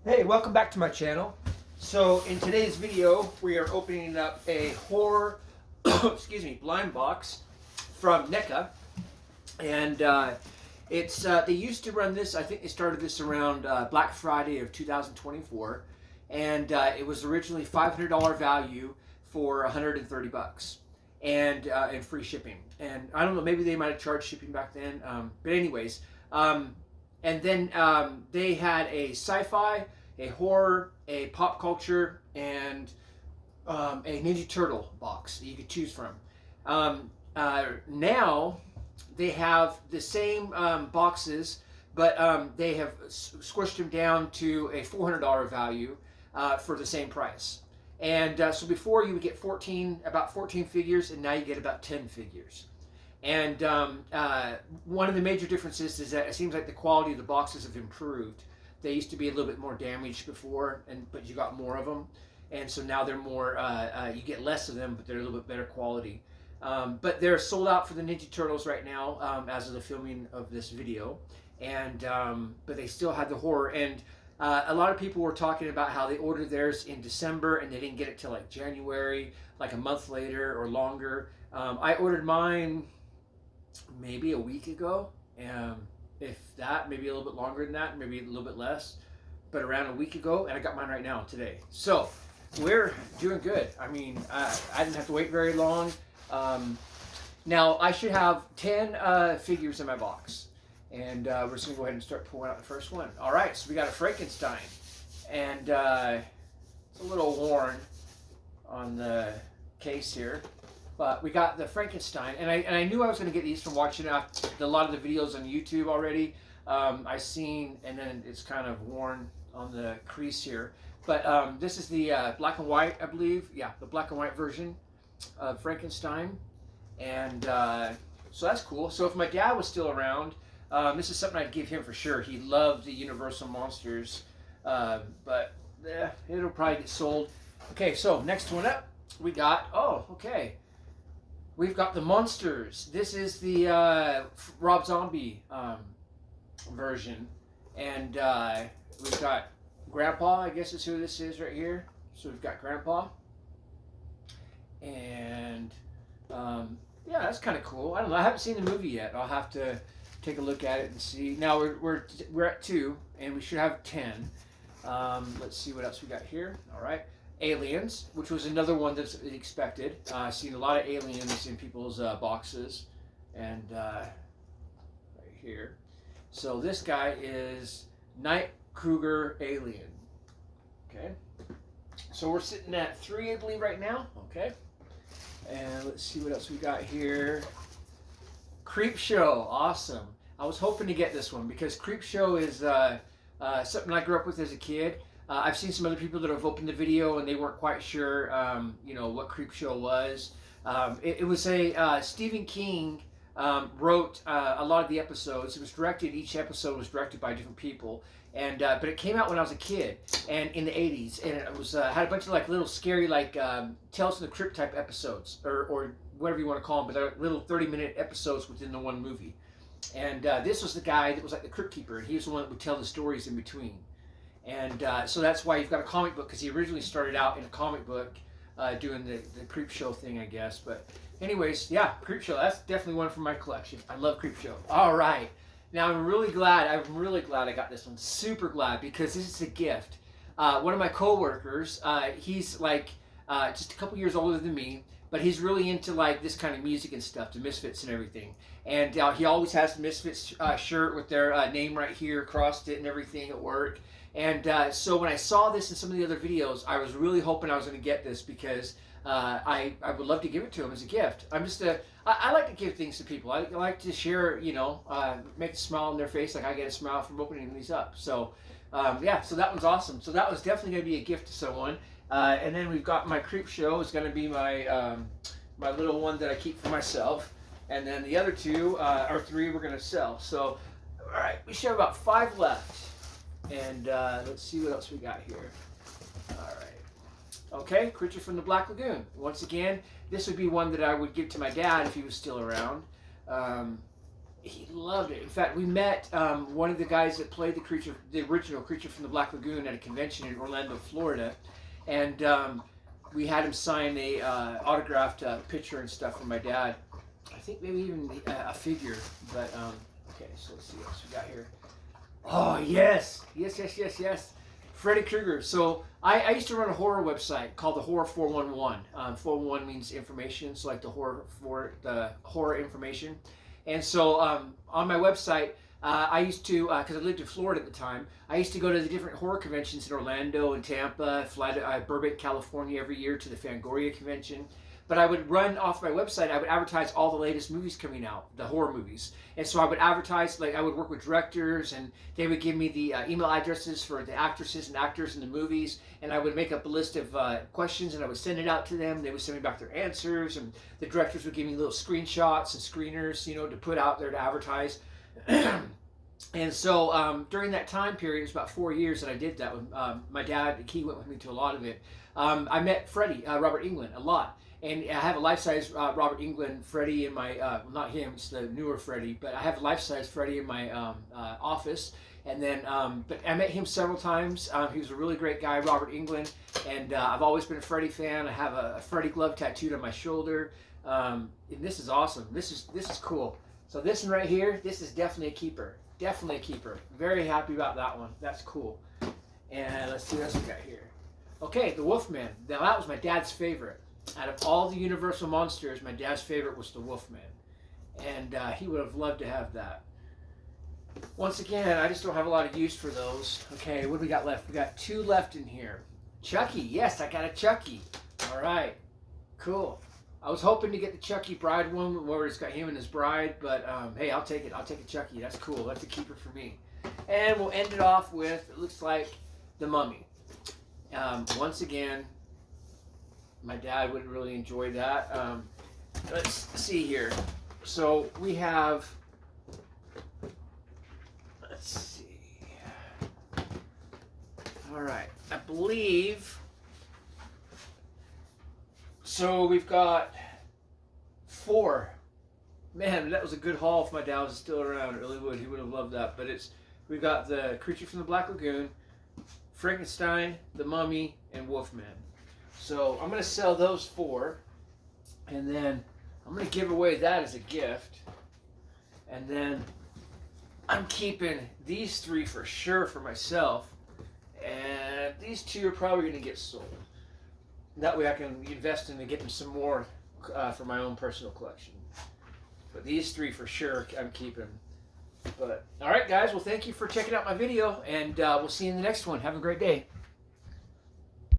Hey, welcome back to my channel. So in today's video, we are opening up a horror, excuse me, blind box from NECA, and they used to run this. I think they started this around Black Friday of 2024, and it was originally $500 value for 130 bucks, and free shipping. And I don't know, maybe they might have charged shipping back then. But anyways. And then they had a sci-fi, a horror, a pop culture, and a Ninja Turtle box that you could choose from. Now they have the same boxes, but they have squished them down to a $400 value for the same price. And so before you would get about 14 figures, and now you get about 10 figures. And one of the major differences is that it seems like the quality of the boxes have improved. They used to be a little bit more damaged before, but you got more of them. And so now they're more, you get less of them, but they're a little bit better quality. But they're sold out for the Ninja Turtles right now as of the filming of this video. And but they still had the horror. And a lot of people were talking about how they ordered theirs in December and they didn't get it till like January, like a month later or longer. I ordered mine maybe a week ago, if that, maybe a little bit longer than that, maybe a little bit less, but around a week ago, and I got mine right now today. So we're doing good. I mean, I didn't have to wait very long. Now I should have 10 figures in my box, and we're just gonna go ahead and start pulling out the first one. All right, so we got a Frankenstein, and it's a little worn on the case here. But we got the Frankenstein, and I knew I was going to get these from watching a lot of the videos on YouTube already. I seen, and then it's kind of worn on the crease here. But this is the black and white, I believe. Yeah, the black and white version of Frankenstein. And so that's cool. So if my dad was still around, this is something I'd give him for sure. He loved the Universal Monsters, but it'll probably get sold. Okay, so next one up, we got, we've got the Monsters. This is the Rob Zombie version. And we've got Grandpa, I guess is who this is right here. So we've got Grandpa. And yeah, that's kind of cool. I don't know, I haven't seen the movie yet. I'll have to take a look at it and see. Now we're at 2, and we should have 10. Let's see what else we got here. All right. Aliens, which was another one that's expected. I've seen a lot of aliens in people's boxes, and right here. So this guy is Night Kruger Alien. Okay. So we're sitting at 3, I believe, right now. Okay. And let's see what else we got here. Creepshow, awesome. I was hoping to get this one because Creepshow is something I grew up with as a kid. I've seen some other people that have opened the video and they weren't quite sure, what Creepshow was. It was a Stephen King wrote a lot of the episodes. It was directed. Each episode was directed by different people, and but it came out when I was a kid and in the '80s, and it was had a bunch of like little scary Tales from the Crypt type episodes or whatever you want to call them, but they're little 30-minute episodes within the one movie. And this was the guy that was like the crypt keeper, and he was the one that would tell the stories in between. And so that's why you've got a comic book, because he originally started out in a comic book doing the Creepshow thing, I guess. But anyways, yeah, Creepshow, that's definitely one from my collection. I love Creepshow. All right. Now I'm really glad I got this one. Super glad, because this is a gift. One of my coworkers, he's like just a couple years older than me, but he's really into like this kind of music and stuff, the Misfits and everything. And he always has the Misfits shirt with their name right here across it and everything at work. And so when I saw this in some of the other videos, I was really hoping I was going to get this, because I would love to give it to him as a gift. I like to give things to people. I like to share, make a smile on their face, like I get a smile from opening these up. So yeah, so that one's awesome. So that was definitely going to be a gift to someone. And then we've got my Creepshow. It's going to be my my little one that I keep for myself. And then the other 2 or 3 we're going to sell. So all right, we should have about 5 left. And let's see what else we got here. All right. Okay, Creature from the Black Lagoon. Once again, this would be one that I would give to my dad if he was still around. He loved it. In fact, we met one of the guys that played the original Creature from the Black Lagoon, at a convention in Orlando, Florida, and we had him sign a autographed picture and stuff from my dad. I think maybe even a figure. But okay, so let's see what else we got here. Oh yes, yes. Freddy Krueger. So I used to run a horror website called the Horror 411. 411 means information, so like the horror information. And so on my website, I used to, because I lived in Florida at the time, I used to go to the different horror conventions in Orlando and Tampa, fly to Burbank, California every year to the Fangoria convention. But I would run off my website, I would advertise all the latest movies coming out, the horror movies. And so I would advertise, like I would work with directors, and they would give me the email addresses for the actresses and actors in the movies, and I would make up a list of questions, and I would send it out to them. They would send me back their answers, and the directors would give me little screenshots and screeners, to put out there to advertise. And so during that time period, it was about 4 years that I did that. With my dad, he went with me to a lot of it. I met Freddie, Robert Englund, a lot. And I have a life-size Robert Englund Freddy in my, not him, it's the newer Freddy, but I have a life-size Freddy in my office. And then, but I met him several times. He was a really great guy, Robert Englund, and I've always been a Freddy fan. I have a Freddy glove tattooed on my shoulder. And this is awesome. This is cool. So this one right here, this is definitely a keeper. Definitely a keeper. Very happy about that one. That's cool. And let's see what else we got here. Okay, the Wolfman. Now that was my dad's favorite. Out of all the Universal monsters, my dad's favorite was the Wolfman. And he would have loved to have that. Once again, I just don't have a lot of use for those. Okay, what do we got left? We got 2 left in here. Chucky. Yes, I got a Chucky. All right. Cool. I was hoping to get the Chucky bride one where it's got him and his bride, but hey, I'll take it. I'll take a Chucky. That's cool. That's a keeper for me. And we'll end it off with, it looks like, the Mummy. Once again, my dad would really enjoy that. Let's see here. So we have, let's see. All right, I believe, so we've got 4. Man, that was a good haul if my dad was still around. It really would. He would have loved that. But we've got the Creature from the Black Lagoon, Frankenstein, the Mummy, and Wolfman. So I'm going to sell those 4, and then I'm going to give away that as a gift. And then I'm keeping these 3 for sure for myself, and these 2 are probably going to get sold. That way I can invest in getting some more for my own personal collection. But these 3 for sure I'm keeping. But all right, guys, well, thank you for checking out my video, and we'll see you in the next one. Have a great day.